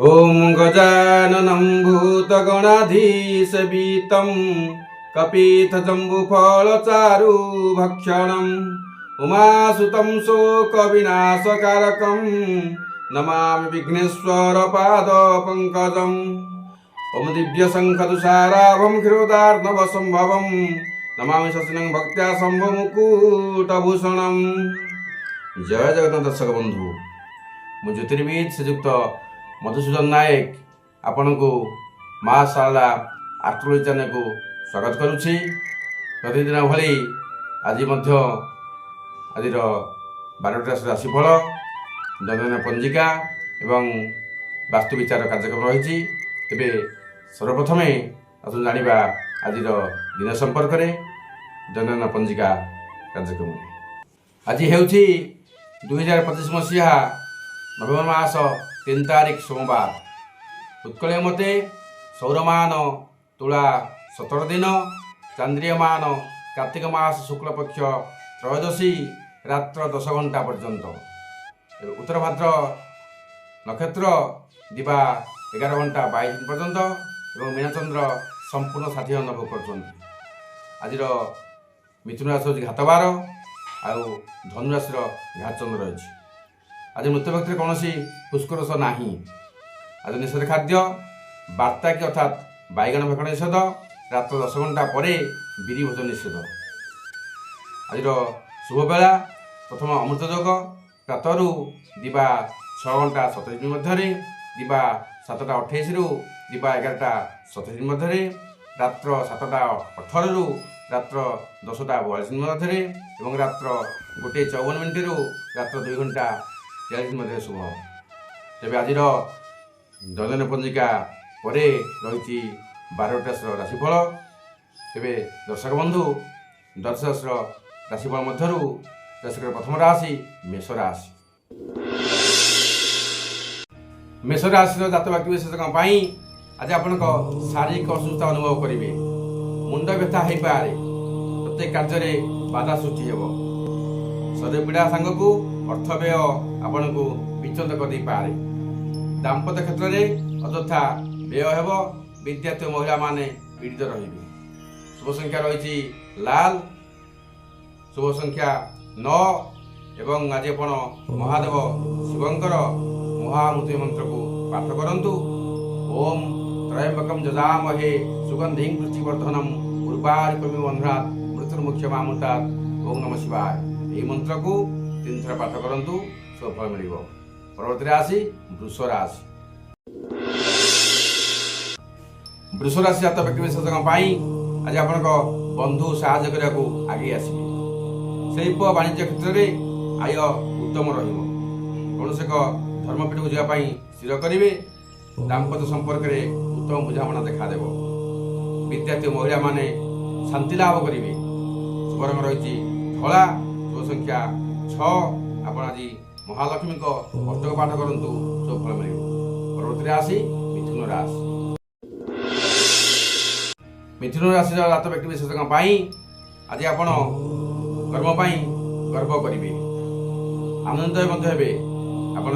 ॐ गजाननं भूतगणाधीशवीतं कपित्थजम्बुफलचारुभक्षणम् उमासुतं शोकविनाशकारकं नमामि विघ्नेश्वरपादपङ्कजम्। ॐ दिव्यशङ्खतुषाराभं क्षीरोदार्णवसम्भवं नमामि शशिनं भक्त्या शम्भुमुकुटभूषणम्। जय जगन्नाथ दर्शक बंधु, मु ज्योतिर्विद श्रीजुक्त मधुसूदन नायक आपण को माँ शारदा एस्ट्रोलॉजी चैनल को स्वागत करुछि। प्रतिदिन भली आज आज 12टा राशिफल जनन पंजिका एवं वास्तु विचार कार्यक्रम रही। तेबे सर्वप्रथम आसु जानिबा आज दिन संपर्क में जनन पंजिका कार्यक्रम। आज हेउछि 2025 मसीहा नवेम्बर मास 3 तारिख सोमवार। उत्कल मते सौरमान तुला 17 दिन, चांद्रियमान कार्तिक मास शुक्लपक्ष त्रयोदशी रात्र 10 घंटा पर्यंत, उत्तर भाद्र नक्षत्र दिवा 11 घंटा 22 मिनिट पर्यंत और मीनचंद्र संपूर्ण 60 अनुभव कर। आज मिथुन राशि हूँ घातबार आउ धनु राशि घातचंद्र रही। आज मृत्यु व्यक्ति कौन पुष्करस ना। आज निषेध खाद्य बार्ता की अर्थात बैगन भेकण निषेध, रात 10 घंटा पर बिरी भोजन निषेध। आज शुभ बेला प्रथम अमृत योग प्रातरु दिवा 6 घंटा 27 मिनिट मध्य, दिवा 7टा 28 रु दिवा 11टा 27 मिनिट मध्य, रात्र 7टा 18 रु रात्र 10टा 42 मिनिट मध्य और रात्र 1:54 मिनिट रु रात्र 2 घंटा 43 मिनिट शुभ। तेज आज जनन पंजिका पर रही 12टा राशिफल। तेरे दर्शक बंधु, 10 राशिफल मध्य राशि प्रथम राशि मेष राशि। मेष राशि जात व्यक्ति विशेषज्ञ आज आपण शारीरिक असुस्थ अनुभव करेंगे। मुंड व्यथा हो पारे, प्रत्येक कार्य बाधा सृष्टि हो। शरीर पीड़ा सांग को अर्थ व्यय आपण को विचलित कर पारे। दाम्पत्य क्षेत्र में अଯଥା व्यय हो। विद्यार्थी महिला माने पीड़ित रही। शुभ संख्या रही लाल, शुभ संख्या 9 एवं आज आपण महादेव शिवंकर महामृत्यु मंत्र को पाठ करंतु। ओम त्रयंबकम जजामहे सुगंधिं पुष्टिवर्धनम उर्वारुकमिव बन्धनात् मृत्युर्मुक्षमामृतात्। ओम नमः शिवाय। यह मंत्र को 3 थर पाठ करंतु, शुभ फल मिलिब। परवर्ती राशि वृष राशि। वृष राशि जात व्यक्ति विशेषज्ञ आज आपण बंधु साहाय्य करने को आगे आसवे। शिल्प वाणिज्य क्षेत्र में आय उत्तम रौन से धर्मपीठ को जावाई स्थिर करेंगे। दाम्पत्य संपर्क में उत्तम बुझाणा देखादेव। विद्यार्थी महिला माने शांति लाभ करेंगे। शुभ रंग रही धला, शुभ संख्या 6। आप आज महालक्ष्मी को अष्टक पाठ करंतु, शुभ फल मिले। परवर्ती राशि मिथुन राशि। मिथुन राशि जात व्यक्ति विशेषज्ञ आज आपण कर्म गर्व करेंगे। आनंद हे। आपण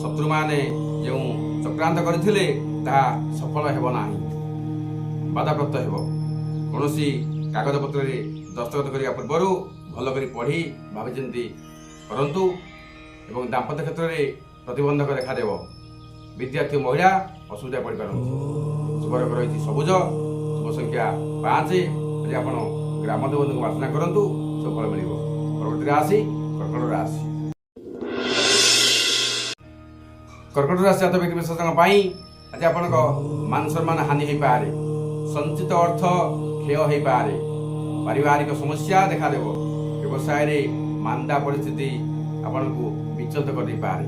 शत्रु माने जो चक्रांत करथिले ता सफल हेब नाही, बाधाप्राप्त हेब। कौन कागज पत्र दस्तखत करने पूर्व भल कर पढ़ी भाई करंतु। एवं दाम्पत्य क्षेत्र में प्रतिबंधक देखादेव। विद्यार्थी महिला असुविधा पड़ पार। शुभ रंग रही सबुज, शुभ संख्या 5। आज आप ग्राम देवता को प्रार्थना करंतु, शुभ फल मिलिब। परवर्ती राशि कर्कट राशि। कर्कट राशि जात व्यक्ति विशेषज्ञ आज आपण मान सम्मान हानि हो पारे। संचित अर्थ क्षय हो पारे। पारिवारिक समस्या देखादेव। व्यवसाय रे मांदा परिस्थिति आपण को विचलित कर पारे।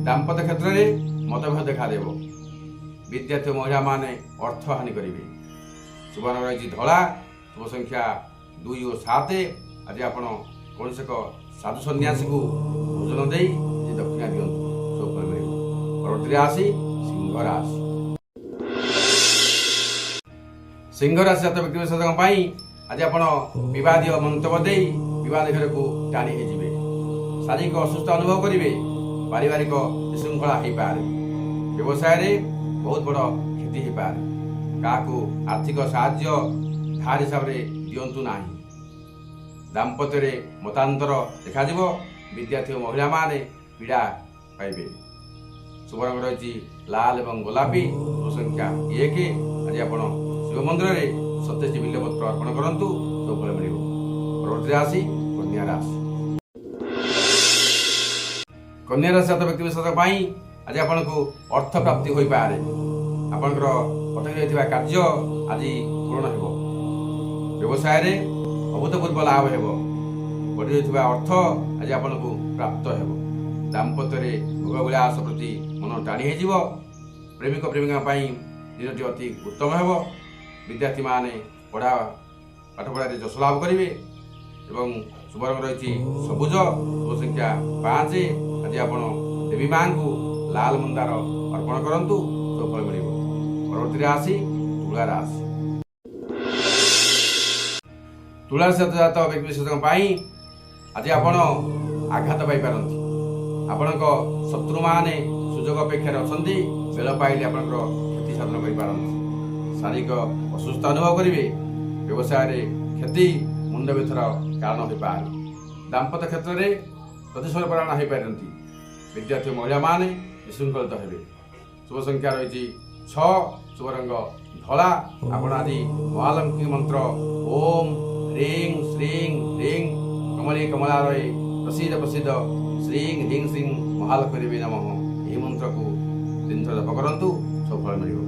दाम्पत्य क्षेत्र में मतभेद देखादेव। विद्यार्थी महिला माने अर्थ हानि करेंगे। शुभ रंग रही धला, शुभ संख्या 2 और 7। आज आपण कौन से साधु सन्यासी को भोजन दे दक्षिणा दिंतु, शुभ फल मिले। परवर्ती राशि सिंह राशि। सिंह राशि जात व्यक्ति विशेषज्ञ आज आपण विवादीय मंतव्य दे विवाद घर को टाणी शारीरिक असुस्थ अनुभव करेंगे। पारिवारिक विशृंखला हो पारे। ବ୍ୟବସାୟରେ ବହୁତ ବଡ଼ କ୍ଷତି ହୋଇପାରେ। କାହାକୁ ଆର୍ଥିକ ସାହାଯ୍ୟ ଧାର ହିସାବରେ ଦିଅନ୍ତୁ ନାହିଁ। ଦାମ୍ପତ୍ୟରେ ମତାନ୍ତର ଦେଖାଯିବ। ବିଦ୍ୟାର୍ଥୀ ଓ ମହିଳାମାନେ ପୀଡ଼ା ପାଇବେ। ଶୁଭ ରଙ୍ଗ ରହିଛି ଲାଲ ଏବଂ ଗୋଲାପୀ। ଶୁଭ ସଂଖ୍ୟା 1। ଆଜି ଆପଣ ଶିବ ମନ୍ଦିରରେ 27ଟି ବିଲ୍ୱପତ୍ର ଅର୍ପଣ କରନ୍ତୁ, ସବୁ ଫଳ ମିଳିବ। ପରବର୍ତ୍ତୀ ରାଶି କନ୍ୟା ରାଶି। କନ୍ୟା ରାଶି ଜାତ ବ୍ୟକ୍ତିବିଶେଷ ପାଇଁ ଆଜି ଆପଣଙ୍କୁ ଅର୍ଥ ପ୍ରାପ୍ତି ହୋଇପାରେ। ଆପଣଙ୍କର ଅଟକି ରହିଥିବା କାର୍ଯ୍ୟ ଆଜି ପୂରଣ ହେବ। ବ୍ୟବସାୟରେ ଅଭୂତପୂର୍ବ ଲାଭ ହେବ। ବଢ଼ି ରହିଥିବା ଅର୍ଥ ଆଜି ଆପଣଙ୍କୁ ପ୍ରାପ୍ତ ହେବ। ଦାମ୍ପତ୍ୟରେ ଭୋଗବିଳାସ ପ୍ରତି ମନ ଟାଣି ହୋଇଯିବ। ପ୍ରେମିକ ପ୍ରେମିକା ପାଇଁ ଦିନଟି ଅତି ଉତ୍ତମ ହେବ। ବିଦ୍ୟାର୍ଥୀମାନେ ପାଠପଢ଼ାରେ ଯଶ ଲାଭ କରିବେ ଏବଂ ଶୁଭ ରଙ୍ଗ ରହିଛି ସବୁଜ। ଶୁଭ ସଂଖ୍ୟା 5। ଆଜି ଆପଣ ଦେବୀ ମାଙ୍କୁ ଲାଲ ମନ୍ଦାର ଅର୍ପଣ କରନ୍ତୁ, ସବୁ ଫଳ ମିଳିବ। ପରବର୍ତ୍ତୀ ରାଶି ତୁଳା ରାଶି। ତୁଳା ରାଶି ଜାତ ବ୍ୟକ୍ତିବିଶେଷଙ୍କ ପାଇଁ ଆଜି ଆପଣ ଆଘାତ ପାଇପାରନ୍ତି। ଆପଣଙ୍କ ଶତ୍ରୁମାନେ ସୁଯୋଗ ଅପେକ୍ଷାରେ ଅଛନ୍ତି। ବେଳ ପାଇଲେ ଆପଣଙ୍କର କ୍ଷତି ସାଧନ କରିପାରନ୍ତି। ଶାରୀରିକ ଅସୁସ୍ଥ ଅନୁଭବ କରିବେ। ବ୍ୟବସାୟରେ କ୍ଷତି ମୁଣ୍ଡ ବ୍ୟଥାର କାରଣ ହୋଇପାରେ। ଦାମ୍ପତ୍ୟ କ୍ଷେତ୍ରରେ ପ୍ରତିଶୋଧ ପରାୟଣ ହୋଇପାରନ୍ତି। ବିଦ୍ୟାର୍ଥୀ ମହିଳାମାନେ ବିଶୃଙ୍ଖଳିତ ହେବେ। ଶୁଭ ସଂଖ୍ୟା ରହିଛି 6। ଶୁଭ ରଙ୍ଗ ଧଳା। ଆପଣ ଆଜି ମହାଲକ୍ଷ୍ମୀ ମନ୍ତ୍ର ଓମ୍ ହ୍ରିଂ ଶ୍ରୀଂ ହ୍ରିଂ କମଳୀ କମଳାଳୟେ ପ୍ରସିଦ୍ଧ ପ୍ରସିଦ୍ଧ ଶ୍ରୀଂ ହ୍ରିଂ ଶ୍ରୀଂ ମହାଲକ୍ଷ୍ମୀ ଦେବୀ ନମଃ ଏହି ମନ୍ତ୍ରକୁ 3 ଥର ଜପ କରନ୍ତୁ, ସବୁ ଫଳ ମିଳିବ।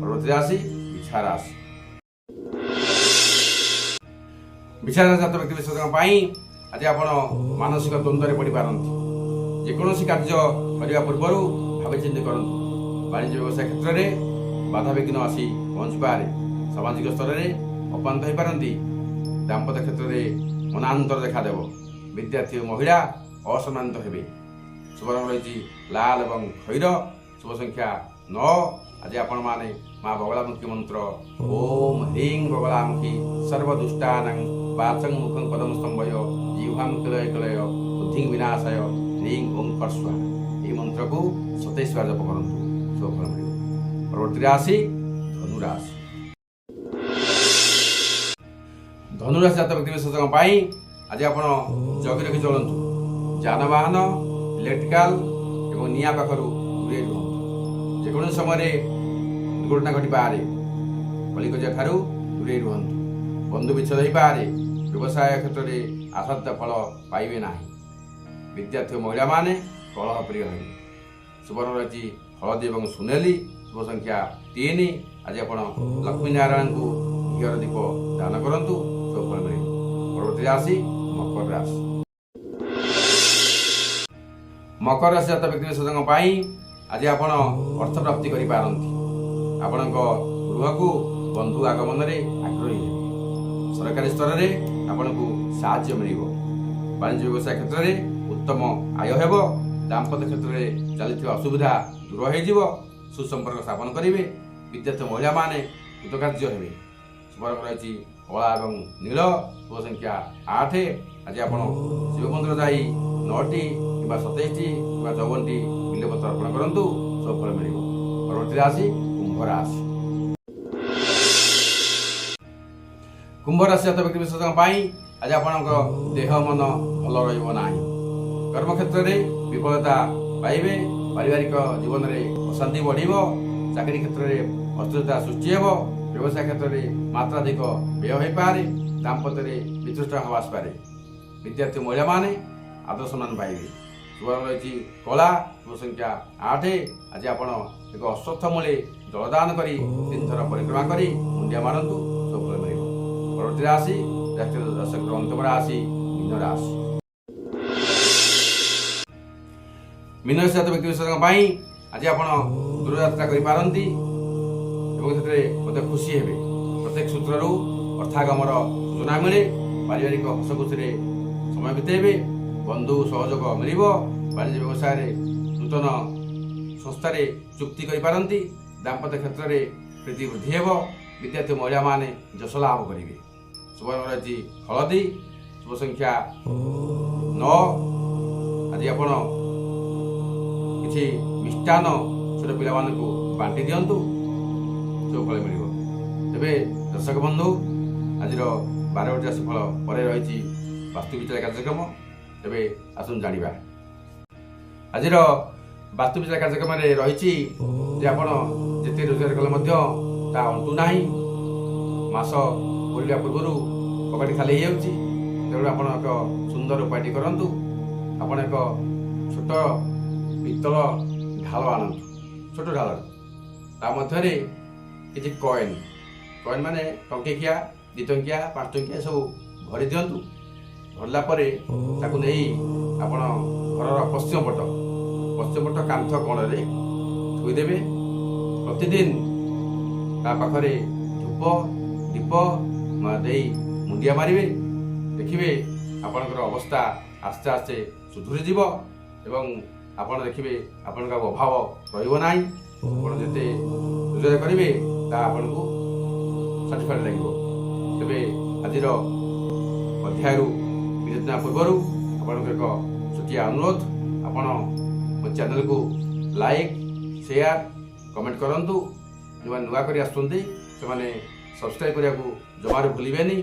ପରବର୍ତ୍ତୀ ରାଶି ବିଛା ରାଶି। ବିଛା ରାଶି ଜାତ ବ୍ୟକ୍ତିବିଶେଷଙ୍କ ପାଇଁ ଆଜି ଆପଣ ମାନସିକ ଦ୍ୱନ୍ଦ୍ୱରେ ପଡ଼ିପାରନ୍ତି। ଯେକୌଣସି କାର୍ଯ୍ୟ କରିବା ପୂର୍ବରୁ ଭାବିଚିନ୍ତି କରନ୍ତୁ। ବାଣିଜ୍ୟ ବ୍ୟବସାୟ କ୍ଷେତ୍ରରେ ବାଧାବିଘ୍ନ ଆସି ପହଞ୍ଚିପାରେ। ସାମାଜିକ ସ୍ତରରେ ଅପାନ୍ତ ହୋଇପାରନ୍ତି। ଦାମ୍ପତ୍ୟ କ୍ଷେତ୍ରରେ ମନାନ୍ତର ଦେଖାଦେବ। ବିଦ୍ୟାର୍ଥୀ ଓ ମହିଳା ଅସମ୍ମାନିତ ହେବେ। ଶୁଭ ରଙ୍ଗ ରହିଛି ଲାଲ ଏବଂ ଖଇର। ଶୁଭ ସଂଖ୍ୟା 9। ଆଜି ଆପଣମାନେ ମା ବଗଳାମୁଖୀ ମନ୍ତ୍ର ଓମ୍ ହ୍ରିଂ ବଗଳାମୁଖୀ ସର୍ବଦୁଷ୍ଟାନାଂ ବାଚଂ ମୁଖଂ ପଦଂ ସ୍ତମ୍ଭୟ ଜିହ୍ୱାଂ କିଳୟ କିଳୟ ବୁଦ୍ଧିଂ ବିନାଶାୟ ହ୍ରିଂ ଓಂ ଫଟ୍ ସ୍ୱାହା ଏହି ମନ୍ତ୍ରକୁ 27 ବାର ଜପ କରନ୍ତୁ, ସବୁ ଫଳ ମିଳିବ। ପରବର୍ତ୍ତୀ ରାଶି ଧନୁ ରାଶି। ଧନୁ ରାଶି ଜାତ ବ୍ୟକ୍ତିବିଶେଷଙ୍କ ପାଇଁ ଆଜି ଆପଣ ଜଗି ରଖି ଚଳନ୍ତୁ। ଯାନବାହନ, ଇଲେକ୍ଟ୍ରିକାଲ ଏବଂ ନିଆଁ ପାଖରୁ ଦୂରେଇ ରୁହନ୍ତୁ। ଯେକୌଣସି ସମୟରେ ଦୁର୍ଘଟଣା ଘଟିପାରେ। କଳିକଜିଆ ଠାରୁ ଦୂରେଇ ରୁହନ୍ତୁ। ବନ୍ଧୁ ବିଚ୍ଛେଦ ହୋଇପାରେ। ବ୍ୟବସାୟ କ୍ଷେତ୍ରରେ ଆଶାତୀତ ଫଳ ପାଇବେ ନାହିଁ। ବିଦ୍ୟାର୍ଥୀ ଓ ମହିଳାମାନେ କଳହ ପ୍ରିୟ ହେବେ। ଶୁଭ ରଙ୍ଗ ରହିଛି ହଳଦୀ ଏବଂ ସୁନେଲି। ଶୁଭ ସଂଖ୍ୟା 3। ଆଜି ଆପଣ ଲକ୍ଷ୍ମୀ ନାରାୟଣଙ୍କୁ ଘିଅର ଦୀପ ଦାନ କରନ୍ତୁ, ସବୁ ଫଳ ମିଳିବ। ପରବର୍ତ୍ତୀ ରାଶି ମକର ରାଶି। ମକର ରାଶି ଜାତ ବ୍ୟକ୍ତିବିଶେଷଙ୍କ ପାଇଁ ଆଜି ଆପଣ ଅର୍ଥ ପ୍ରାପ୍ତି କରିପାରନ୍ତି। ଆପଣଙ୍କ ଗୃହକୁ ବନ୍ଧୁ ଆଗମନରେ ଆଗ୍ରହୀ ହେବେ। ସରକାରୀ ସ୍ତରରେ ଆପଣଙ୍କୁ ସାହାଯ୍ୟ ମିଳିବ। ବାଣିଜ୍ୟ ବ୍ୟବସାୟ କ୍ଷେତ୍ରରେ ଉତ୍ତମ ଆୟ ହେବ। ଦାମ୍ପତ୍ୟ କ୍ଷେତ୍ରରେ ଚାଲିଥିବା ଅସୁବିଧା ଦୂର ହୋଇଯିବ। ସୁସମ୍ପର୍କ ସ୍ଥାପନ କରିବେ। ବିଦ୍ୟାର୍ଥୀ ମହିଳାମାନେ କୃତକାର୍ଯ୍ୟ ହେବେ। ଶୁଭ ରଙ୍ଗ ରହିଛି କଳା ଏବଂ ନୀଳ। ଶୁଭ ସଂଖ୍ୟା 8। ଆଜି ଆପଣ ଶିବ ମନ୍ଦିର ଯାଇ 9ଟି କିମ୍ବା 27ଟି କିମ୍ବା 54ଟି ବିଲ୍ୱପତ୍ର ଅର୍ପଣ କରନ୍ତୁ, ସବୁ ଫଳ ମିଳିବ। ପରବର୍ତ୍ତୀ ରାଶି କୁମ୍ଭ ରାଶି। କୁମ୍ଭ ରାଶି ଜାତ ବ୍ୟକ୍ତିବିଶେଷଙ୍କ ପାଇଁ ଆଜି ଆପଣଙ୍କ ଦେହ ମନ ଭଲ ରହିବ ନାହିଁ। କର୍ମକ୍ଷେତ୍ରରେ ବିଫଳତା ପାଇବେ। ପାରିବାରିକ ଜୀବନରେ ଅଶାନ୍ତି ବଢ଼ିବ। ଚାକିରି କ୍ଷେତ୍ରରେ ଅସ୍ଥିରତା ସୃଷ୍ଟି ହେବ। ବ୍ୟବସାୟ କ୍ଷେତ୍ରରେ ମାତ୍ରାଧିକ ବ୍ୟୟ ହୋଇପାରେ। ଦାମ୍ପତ୍ୟରେ ବିତୃଷ୍ଣା ଭାବ ଆସିପାରେ। ବିଦ୍ୟାର୍ଥୀ ମହିଳାମାନେ ଆଦର ସମ୍ମାନ ପାଇବେ। ଶୁଭ ରଙ୍ଗ ରହିଛି କଳା। ଶୁଭ ସଂଖ୍ୟା 8। ଆଜି ଆପଣ ଏକ ଅଶ୍ୱତ୍ଥ ମୂଳେ ଜଳଦାନ କରି 3 ଥର ପରିକ୍ରମା କରି ମୁଣ୍ଡିଆ ମାରନ୍ତୁ, ସବୁ ଫଳ ମିଳିବ। ପରବର୍ତ୍ତୀ ରାଶି ଦର୍ଶକର ଅନ୍ତିମ ରାଶି ମୀନ ରାଶି। ମୀନ ରାଶି ଜାତ ବ୍ୟକ୍ତିବିଶେଷଙ୍କ ପାଇଁ ଆଜି ଆପଣ ଦୂରଯାତ୍ରା କରିପାରନ୍ତି ଏବଂ ସେଥିରେ ମୋତେ ଖୁସି ହେବେ। ପ୍ରତ୍ୟେକ ସୂତ୍ରରୁ ଅର୍ଥାଗମର ସୂଚନା ମିଳେ। ପାରିବାରିକ ହସଖୁସିରେ ସମୟ ବିତେଇବେ। ବନ୍ଧୁ ସହଯୋଗ ମିଳିବ। ବାଣିଜ୍ୟ ବ୍ୟବସାୟରେ ନୂତନ ସଂସ୍ଥାରେ ଚୁକ୍ତି କରିପାରନ୍ତି। ଦାମ୍ପତ୍ୟ କ୍ଷେତ୍ରରେ ପ୍ରୀତି ବୃଦ୍ଧି ହେବ। ବିଦ୍ୟାର୍ଥୀ ମହିଳାମାନେ ଯଶ ଲାଭ କରିବେ। ଶୁଭ ରଙ୍ଗ ରହିଛି ହଳଦୀ। ଶୁଭ ସଂଖ୍ୟା 9। ଆଜି ଆପଣ କିଛି ମିଷ୍ଟାନ୍ନ ଛୋଟ ପିଲାମାନଙ୍କୁ ବାଣ୍ଟି ଦିଅନ୍ତୁ, ସୁଫଳ ମିଳିବ। ତେବେ ଦର୍ଶକ ବନ୍ଧୁ, ଆଜିର 12 ରାଶି ଫଳ ପରେ ରହିଛି ବାସ୍ତୁ ବିଚାର କାର୍ଯ୍ୟକ୍ରମ। ତେବେ ଆସନ୍ତୁ ଜାଣିବା। ଆଜିର ବାସ୍ତୁ ବିଚାର କାର୍ଯ୍ୟକ୍ରମରେ ରହିଛି ଯେ ଆପଣ ଯେତେ ରୋଜଗାର କଲେ ମଧ୍ୟ ତାହା ଅଣ୍ଟୁ ନାହିଁ। ମାସ ପୁରିବା ପୂର୍ବରୁ ପକେଟ ଖାଲି ହେଇଯାଉଛି। ତେଣୁ ଆପଣ ଏକ ସୁନ୍ଦର ଉପାୟଟି କରନ୍ତୁ। ଆପଣ ଏକ ଛୋଟ ପିତ୍ତଳ ଢାଳ ଆଣନ୍ତୁ, ଛୋଟ ଢାଳ। ତା ମଧ୍ୟରେ କିଛି କଏନ୍ ମାନେ ଟଙ୍କିକିଆ, 2 ଟଙ୍କିଆ, 5 ଟଙ୍କିଆ ସବୁ ଭରି ଦିଅନ୍ତୁ। ଭରିଲା ପରେ ତାକୁ ନେଇ ଆପଣ ଘରର ପଶ୍ଚିମ ପଟ କାନ୍ଥ କୋଣରେ ଥୋଇଦେବେ। ପ୍ରତିଦିନ ତା ପାଖରେ ଧୂପ ଦୀପ ଦେଇ ମୁଣ୍ଡିଆ ମାରିବେ। ଦେଖିବେ ଆପଣଙ୍କର ଅବସ୍ଥା ଆସ୍ତେ ଆସ୍ତେ ସୁଧୁରିଯିବ ଏବଂ ଆପଣ ଦେଖିବେ ଆପଣଙ୍କ ଅଭାବ ରହିବ ନାହିଁ। ଆପଣ ଯେତେ ରୋଜଗାର କରିବେ ତାହା ଆପଣଙ୍କୁ ସାଟିସ୍ଫାଏଡ୍ ଲାଗିବ। ତେବେ ଆଜିର ଅଧ୍ୟାୟରୁ ବିରତି ନେବା ପୂର୍ବରୁ ଆପଣଙ୍କ ଏକ ଛୋଟିଆ ଅନୁରୋଧ, ଆପଣ ମୋ ଚ୍ୟାନେଲକୁ ଲାଇକ୍, ସେୟାର, କମେଣ୍ଟ କରନ୍ତୁ। ଯେଉଁମାନେ ନୂଆ କରି ଆସୁଛନ୍ତି ସେମାନେ ସବସ୍କ୍ରାଇବ୍ କରିବାକୁ ଜମାରୁ ଭୁଲିବେନି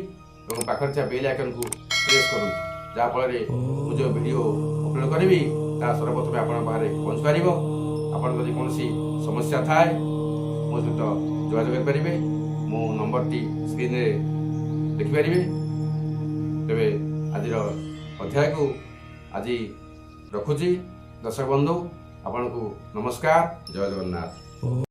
ଏବଂ ପାଖରେ ଥିବା ବେଲ୍ ଆଇକନ୍କୁ ପ୍ରେସ୍ କରନ୍ତୁ, ଯାହାଫଳରେ ମୁଁ ଯେଉଁ ଭିଡ଼ିଓ ଅପଲୋଡ଼ କରିବି ତାହା ସର୍ବପ୍ରଥମେ ଆପଣଙ୍କ ପାଖରେ ପହଞ୍ଚିପାରିବ। ଆପଣ ଯଦି କୌଣସି ସମସ୍ୟା ଥାଏ ମୋ ସହିତ ଯୋଗାଯୋଗ କରିପାରିବେ। ମୋ ନମ୍ବରଟି ସ୍କ୍ରିନ୍ରେ ଦେଖିପାରିବେ। ତେବେ ଆଜିର ଅଧ୍ୟାୟକୁ ଆଜି ରଖୁଛି। ଦର୍ଶକ ବନ୍ଧୁ, ଆପଣଙ୍କୁ ନମସ୍କାର, ଜୟ ଜଗନ୍ନାଥ।